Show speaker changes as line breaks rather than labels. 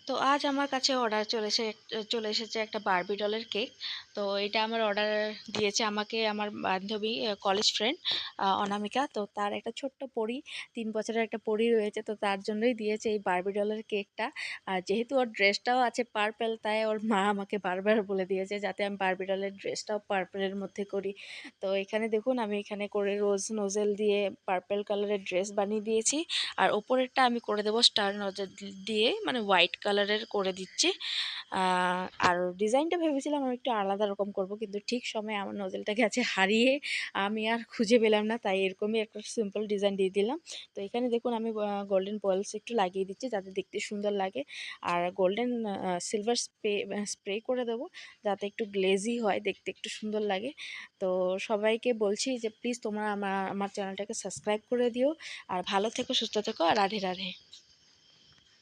তো আজ আমার কাছে অর্ডার চলে এসেছে একটা বারবি ডলের কেক। তো এটা আমার অর্ডার দিয়েছে আমাকে আমার বান্ধবী, কলেজ ফ্রেন্ড অনামিকা। তো তার একটা ছোট্ট পরী, 3 বছরের একটা পরী রয়েছে, তো তার জন্যই দিয়েছে এই বারবি ডলের কেকটা। আর যেহেতু ওর ড্রেসটাও আছে পার্পেল, তাই ওর মা আমাকে বারবার বলে দিয়েছে যাতে আমি বারবি ডলের ড্রেসটাও পার্পেলের মধ্যে করি। তো এখানে দেখুন, আমি এখানে করে রোজ নোজেল দিয়ে পার্পেল কালারের ড্রেস বানিয়ে দিয়েছি। আর ওপরেরটা আমি করে দেবো স্টার নোজেল দিয়ে, মানে হোয়াইট কালারের করে দিচ্ছি। আর ডিজাইনটা ভেবেছিলাম আমি একটু আলাদা রকম করব, কিন্তু ঠিক সময়ে আমার নোজেলটা গেছে হারিয়ে, আমি আর খুঁজে পেলাম না, তাই এরকমই একটা সিম্পল ডিজাইন দিয়ে দিলাম। তো এখানে দেখুন আমি গোল্ডেন বয়েলস একটু লাগিয়ে দিচ্ছি যাতে দেখতে সুন্দর লাগে। আর গোল্ডেন সিলভার স্প্রে করে দেবো যাতে একটু গ্লেজি হয়, দেখতে একটু সুন্দর লাগে। তো সবাইকে বলছি যে প্লিজ তোমরা আমার চ্যানেলটাকে সাবস্ক্রাইব করে দিও। আর ভালো থেকো, সুস্থ থেকো, আর রাধে রাধে।